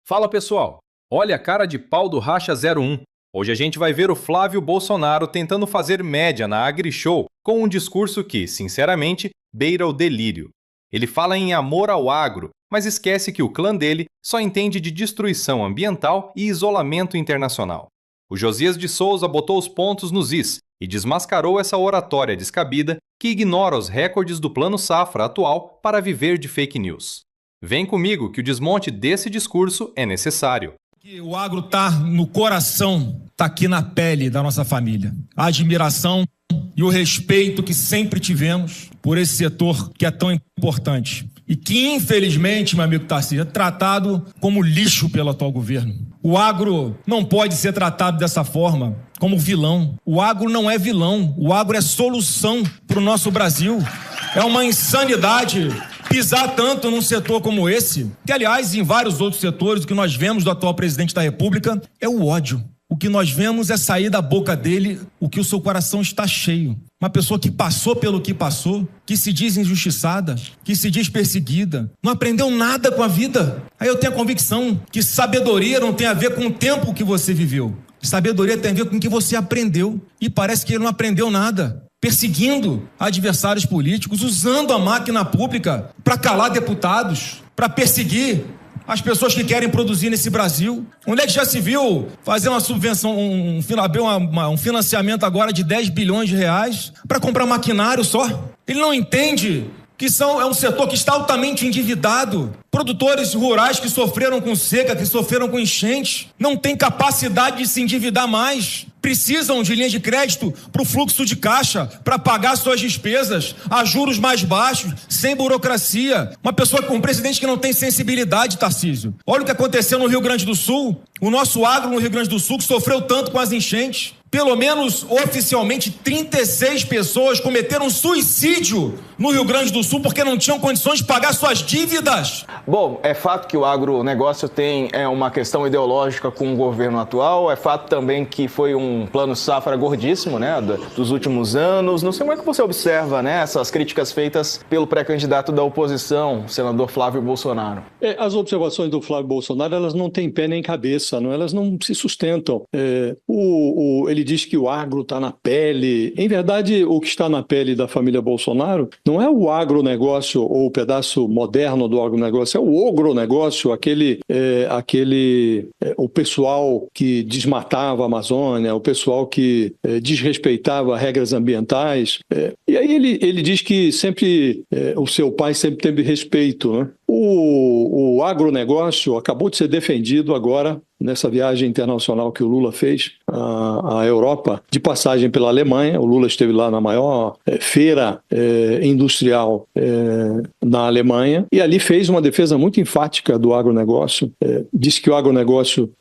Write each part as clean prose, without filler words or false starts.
Fala pessoal, olha a cara de pau do Racha 01. Hoje a gente vai ver o Flávio Bolsonaro tentando fazer média na AgriShow com um discurso que, sinceramente, beira o delírio. Ele fala em amor ao agro, mas esquece que o clã dele só entende de destruição ambiental e isolamento internacional. O Josias de Souza botou os pontos nos is e desmascarou essa oratória descabida que ignora os recordes do Plano Safra atual para viver de fake news. Vem comigo que o desmonte desse discurso é necessário. O agro está no coração, está aqui na pele da nossa família. A admiração e o respeito que sempre tivemos por esse setor que é tão importante. E que, infelizmente, meu amigo Tarcísio, é tratado como lixo pelo atual governo. O agro não pode ser tratado dessa forma, como vilão. O agro não é vilão, o agro é solução para o nosso Brasil. É uma insanidade pisar tanto num setor como esse, que, aliás, em vários outros setores, o que nós vemos do atual presidente da República é o ódio. O que nós vemos é sair da boca dele o que o seu coração está cheio. Uma pessoa que passou pelo que passou, que se diz injustiçada, que se diz perseguida, não aprendeu nada com a vida. Aí eu tenho a convicção que sabedoria não tem a ver com o tempo que você viveu. Sabedoria tem a ver com o que você aprendeu. E parece que ele não aprendeu nada. Perseguindo adversários políticos, usando a máquina pública para calar deputados, para perseguir as pessoas que querem produzir nesse Brasil. Onde é que já se viu fazer uma subvenção, um financiamento agora de 10 bilhões de reais para comprar maquinário só? Ele não entende que é um setor que está altamente endividado. Produtores rurais que sofreram com seca, que sofreram com enchente, não têm capacidade de se endividar mais. Precisam de linha de crédito para o fluxo de caixa, para pagar suas despesas, a juros mais baixos, sem burocracia. Um presidente que não tem sensibilidade, Tarcísio. Olha o que aconteceu no Rio Grande do Sul. O nosso agro no Rio Grande do Sul, que sofreu tanto com as enchentes. Pelo menos, oficialmente, 36 pessoas cometeram suicídio no Rio Grande do Sul porque não tinham condições de pagar suas dívidas. Bom, é fato que o agronegócio tem uma questão ideológica com o governo atual, é fato também que foi um plano safra gordíssimo, né, dos últimos anos. Não sei como é que você observa, né, essas críticas feitas pelo pré-candidato da oposição, o senador Flávio Bolsonaro. As observações do Flávio Bolsonaro, elas não têm pé nem cabeça, não? Elas não se sustentam. Ele diz que o agro está na pele. Em verdade, o que está na pele da família Bolsonaro não é o agronegócio ou o pedaço moderno do agronegócio, é o ogronegócio, o pessoal que desmatava a Amazônia, o pessoal que desrespeitava regras ambientais. E aí ele diz que o seu pai sempre teve respeito, né? O agronegócio acabou de ser defendido agora nessa viagem internacional que o Lula fez à Europa, de passagem pela Alemanha. O Lula esteve lá na maior feira industrial na Alemanha e ali fez uma defesa muito enfática do agronegócio. Disse que o agronegócio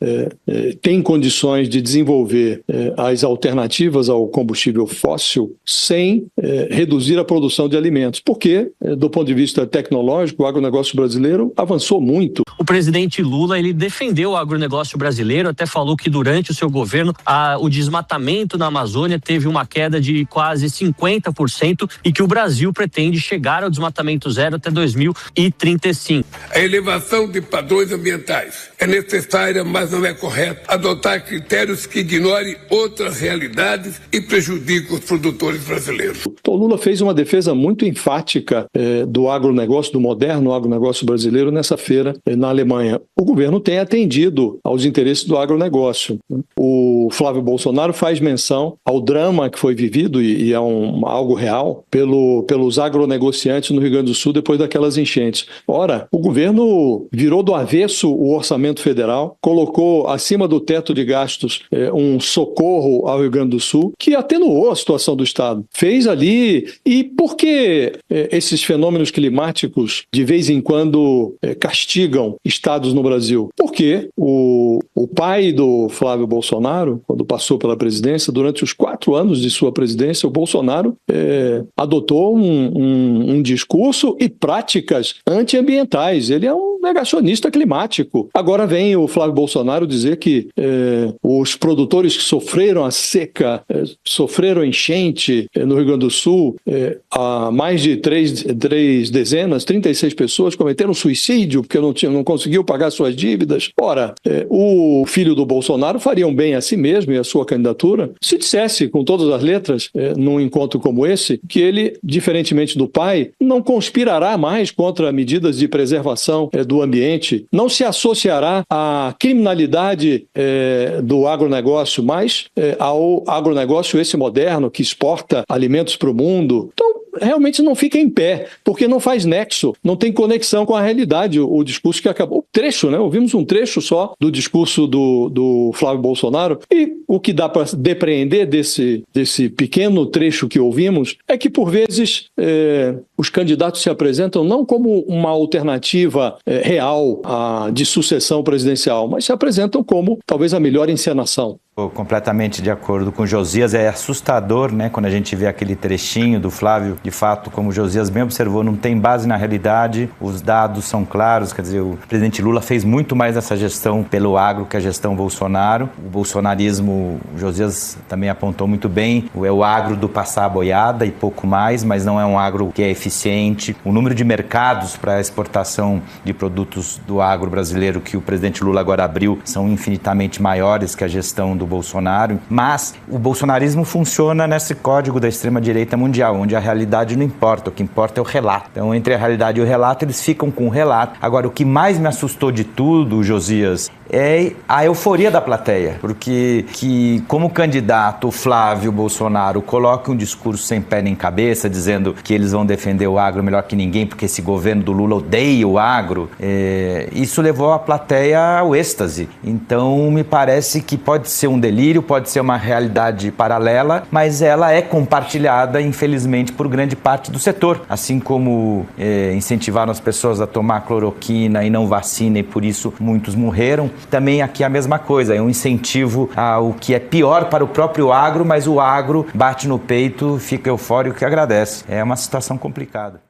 tem condições de desenvolver as alternativas ao combustível fóssil sem reduzir a produção de alimentos, porque, do ponto de vista tecnológico, o agronegócio brasileiro avançou muito. O presidente Lula, ele defendeu o agronegócio brasileiro, até falou que durante o seu governo o desmatamento na Amazônia teve uma queda de quase 50% e que o Brasil pretende chegar ao desmatamento zero até 2035. A elevação de padrões ambientais é necessária, mas não é correto adotar critérios que ignorem outras realidades e prejudiquem os produtores brasileiros. Então, o Lula fez uma defesa muito enfática do agronegócio, do moderno agronegócio brasileiro nessa feira na Alemanha. O governo tem atendido aos interesses do agronegócio. O Flávio Bolsonaro faz menção ao drama que foi vivido, e é algo real, pelos agronegociantes no Rio Grande do Sul depois daquelas enchentes. Ora, o governo virou do avesso o orçamento federal, colocou acima do teto de gastos um socorro ao Rio Grande do Sul, que atenuou a situação do Estado. Fez ali. E por que esses fenômenos climáticos de vez em quando castigam estados no Brasil? Porque o pai do Flávio Bolsonaro Bolsonaro, quando passou pela presidência, durante os 4 anos de sua presidência, o Bolsonaro adotou um discurso e práticas antiambientais. Ele é um negacionista climático. Agora vem o Flávio Bolsonaro dizer que os produtores que sofreram a seca, sofreram enchente no Rio Grande do Sul, há mais de 3 dezenas, 36 pessoas cometeram suicídio porque não conseguiu pagar suas dívidas. Ora, o filho do Bolsonaro faria um bem a si mesmo e a sua candidatura se dissesse com todas as letras, num encontro como esse, que ele, diferentemente do pai, não conspirará mais contra medidas de preservação do ambiente, não se associará à criminalidade do agronegócio, mas ao agronegócio esse moderno que exporta alimentos para o mundo. Então, realmente não fica em pé, porque não faz nexo, não tem conexão com a realidade, o discurso que acabou. O trecho, né? Ouvimos um trecho só do discurso do Flávio Bolsonaro, e o que dá para depreender desse pequeno trecho que ouvimos é que, por vezes, os candidatos se apresentam não como uma alternativa real de sucessão presidencial, mas se apresentam como talvez a melhor encenação. Estou completamente de acordo com o Josias. É assustador, né, quando a gente vê aquele trechinho do Flávio. De fato, como o Josias bem observou, não tem base na realidade, os dados são claros, quer dizer, o presidente Lula fez muito mais essa gestão pelo agro que a gestão Bolsonaro. O bolsonarismo, o Josias também apontou muito bem, é o agro do passar a boiada e pouco mais, mas não é um agro que é eficiente. O número de mercados para a exportação de produtos do agro brasileiro que o presidente Lula agora abriu são infinitamente maiores que a gestão do Bolsonaro, mas o bolsonarismo funciona nesse código da extrema-direita mundial, onde a realidade não importa, o que importa é o relato. Então, entre a realidade e o relato, eles ficam com o relato. Agora, o que mais me assustou de tudo, Josias, é a euforia da plateia, porque como candidato, o Flávio Bolsonaro coloca um discurso sem pé nem cabeça, dizendo que eles vão defender o agro melhor que ninguém, porque esse governo do Lula odeia o agro, isso levou a plateia ao êxtase. Então, me parece que pode ser um delírio, pode ser uma realidade paralela, mas ela é compartilhada, infelizmente, por grande parte do setor. Assim como incentivaram as pessoas a tomar cloroquina e não vacina, e por isso muitos morreram, também aqui a mesma coisa, é um incentivo ao que é pior para o próprio agro, mas o agro bate no peito, fica eufórico e agradece. É uma situação complicada.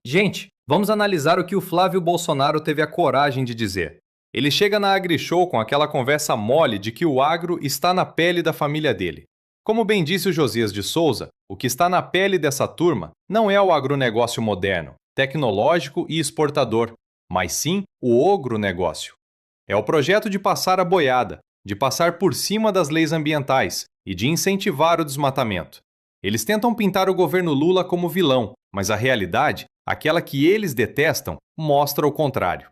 Gente, vamos analisar o que o Flávio Bolsonaro teve a coragem de dizer. Ele chega na AgriShow com aquela conversa mole de que o agro está na pele da família dele. Como bem disse o Josias de Souza, o que está na pele dessa turma não é o agronegócio moderno, tecnológico e exportador, mas sim o ogronegócio. É o projeto de passar a boiada, de passar por cima das leis ambientais e de incentivar o desmatamento. Eles tentam pintar o governo Lula como vilão, mas a realidade, aquela que eles detestam, mostra o contrário.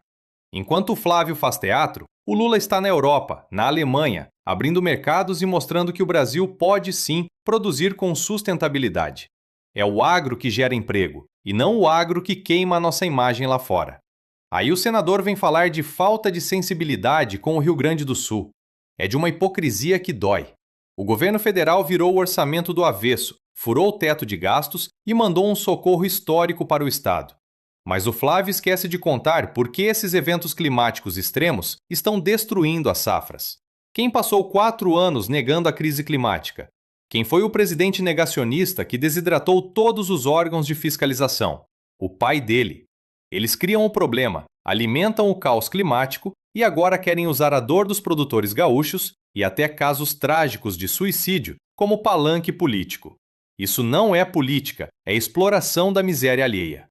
Enquanto o Flávio faz teatro, o Lula está na Europa, na Alemanha, abrindo mercados e mostrando que o Brasil pode sim produzir com sustentabilidade. É o agro que gera emprego, e não o agro que queima a nossa imagem lá fora. Aí o senador vem falar de falta de sensibilidade com o Rio Grande do Sul. É de uma hipocrisia que dói. O governo federal virou o orçamento do avesso, furou o teto de gastos e mandou um socorro histórico para o Estado. Mas o Flávio esquece de contar por que esses eventos climáticos extremos estão destruindo as safras. Quem passou 4 anos negando a crise climática? Quem foi o presidente negacionista que desidratou todos os órgãos de fiscalização? O pai dele. Eles criam o problema, alimentam o caos climático e agora querem usar a dor dos produtores gaúchos e até casos trágicos de suicídio como palanque político. Isso não é política, é exploração da miséria alheia.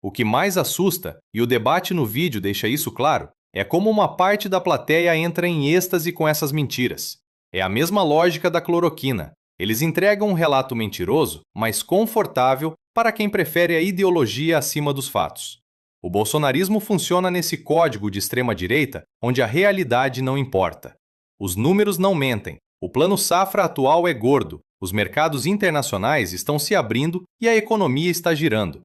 O que mais assusta, e o debate no vídeo deixa isso claro, é como uma parte da plateia entra em êxtase com essas mentiras. É a mesma lógica da cloroquina. Eles entregam um relato mentiroso, mas confortável para quem prefere a ideologia acima dos fatos. O bolsonarismo funciona nesse código de extrema-direita, onde a realidade não importa. Os números não mentem, o plano safra atual é gordo, os mercados internacionais estão se abrindo e a economia está girando.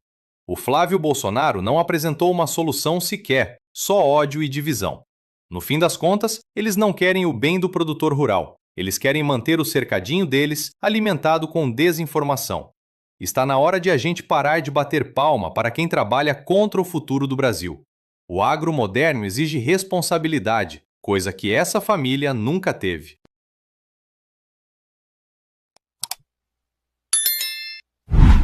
O Flávio Bolsonaro não apresentou uma solução sequer, só ódio e divisão. No fim das contas, eles não querem o bem do produtor rural, eles querem manter o cercadinho deles alimentado com desinformação. Está na hora de a gente parar de bater palma para quem trabalha contra o futuro do Brasil. O agro moderno exige responsabilidade, coisa que essa família nunca teve.